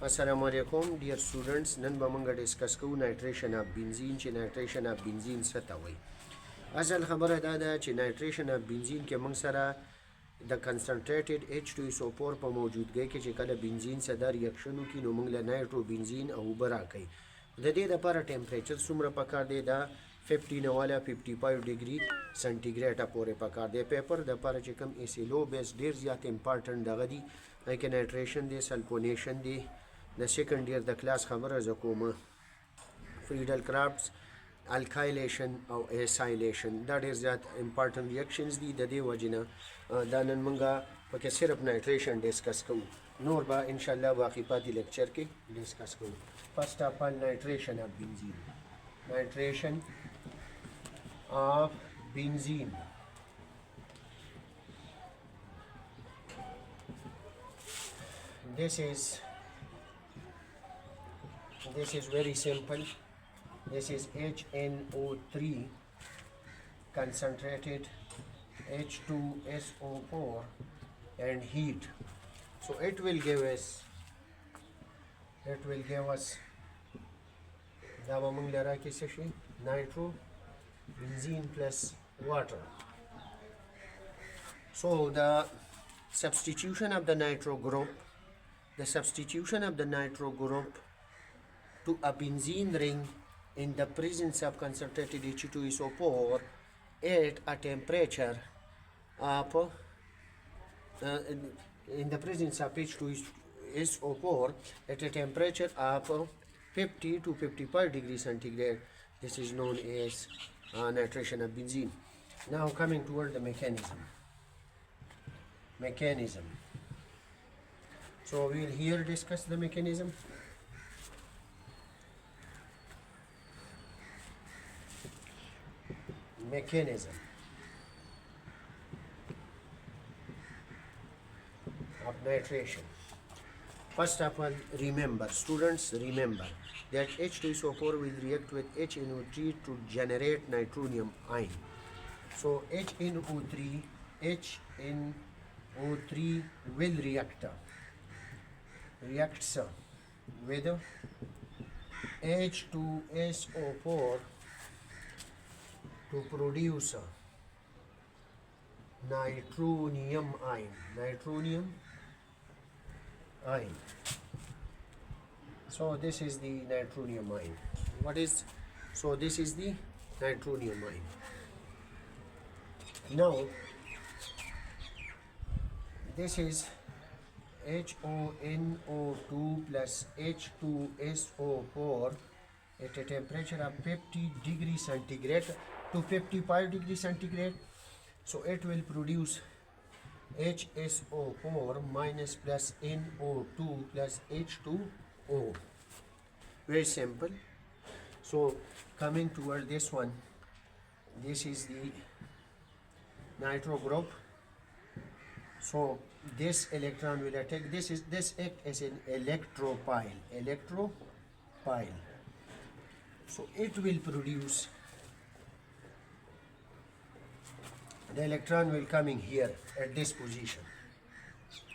Assalamu alaikum dear students. Nan ba manga discuss ko nitration of benzene چې nitration of benzene څه ته وایي. اصل خبره دا ده چې nitration of benzene کې موږ سره د concentrated H2SO4 په موجودګۍ کې چې کله بنزین سره دا ریاکشن وکړي نو موږ له نایتروبنزین او اوبه راکوي. د دې لپاره ټمپریچر څومره پکار دی؟ دا 50 نه والا 55 ډیګري سنټیګریډ پورې پکار دی. پیپر د لپاره چې کوم ایسیلو بیس ډیر زیات امپارټنټ دغه دی لکه نایټریشن دی، سلفونیشن دی. د سیکنډ ایئر د کلاس خبره زه کومه. فریډل کرافټس، الکایلیشن او ایسایلیشن دا ډیر زیات امپارټنٹ ریاکشنز دي. د دې وجې نه دا نن موږ پکې صرف نایټریشن ډسکس کوو، نور به ان شاء الله باقي پاتې لیکچر کې ډسکس کوو. فرسٹ اف آل نایټریشن اف بنزین. نایټریشن اف بنزین this is very simple. This is HNO₃ concentrated H2SO4 and heat. So it will give us nitrobenzene plus water. So the substitution of the nitro group to a benzene ring in the presence of concentrated H2SO4 at a temperature of in the presence of H2SO4 at a temperature of 50 to 55 degrees centigrade. This is known as nitration of benzene. Now coming toward the mechanism. So we will here discuss the mechanism. Of nitration. First of all, students remember that H2SO4 will react with HNO₃ to generate nitronium ion. So HNO₃ will reacts with H2SO4 to produce nitronium ion. So this is the nitronium ion. So this is the nitronium ion. Now this is HNO₂ plus H2SO4 at a temperature of 50 degrees centigrade to 55 degrees centigrade. So it will produce HSO4 minus plus NO2 plus H2O. Very simple. So coming toward this one, this is the nitro group. So this electron will attack this act as an electropile. So it will produce, the electron will coming here at this position.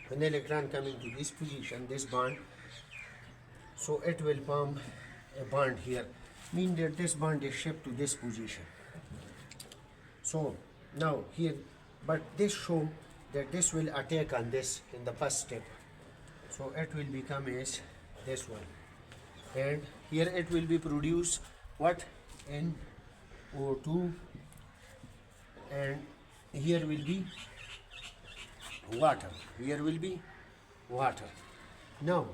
When the electron coming to this position, this bond, so it will form a bond here, mean that this bond is shipped to this position. So now here, but this show that this will attack on this in the first step. So it will become as this one, and here it will be produced what? NO2, and here will be water. Now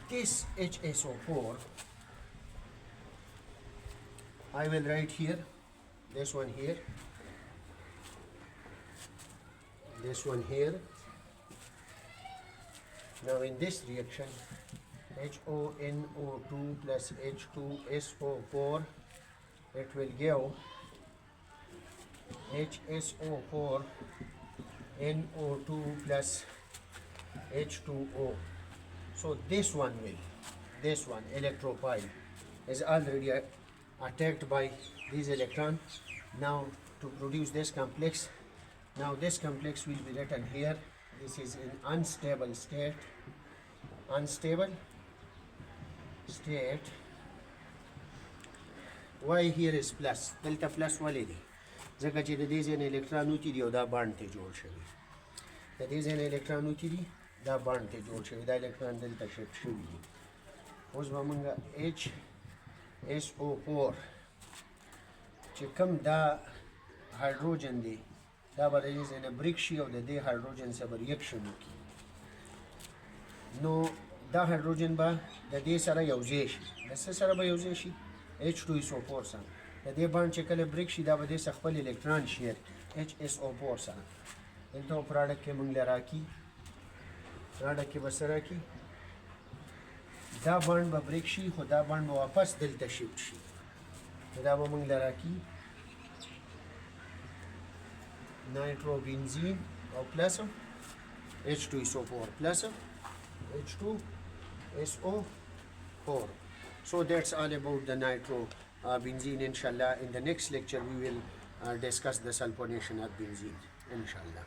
this HSO4 I will write here, this one here, this one here. Now in this reaction, HNO₂ plus H2SO4, it will give HSO4 NO2 plus H2O. So this one electropile is already attacked by these electrons. Now to produce this complex, now this complex will be written here. This is in unstable state, state why here is plus دلته plus ولې دی ځکه چې د دې ځای نه الکترون وتي دي او دا بانډ ته جوړ شوی د دې ځای نه الکترون وتي دي دا بانډ ته جوړ شوی دا الکترون دلته شفټ شوي دي اوس به موږ HSO4 چې کوم دا هایدروجن دی دا به د دې ځای نه بریک شي او د دې هایدروجن سره به ریاکشن وکړي نو دا هایدروجن به د دې سره یوځای شي د څه سره به یوځای شي H2SO4 سره د دې باندې چې کله بریک شي دا به دې خپل الکترون شیر HSO4 سره دلته پراډکټ کې موږ لراکي پراډکټ کې به سره راکي دا باند به بریک شي خو دا باند به واپس دلته شفت شي دا به موږ لراکي nitrobenzene او پلس H2SO4 plus H2SO4. So that's all about the nitrobenzene. Inshallah, in the next lecture we will discuss the sulfonation of benzene. Inshallah.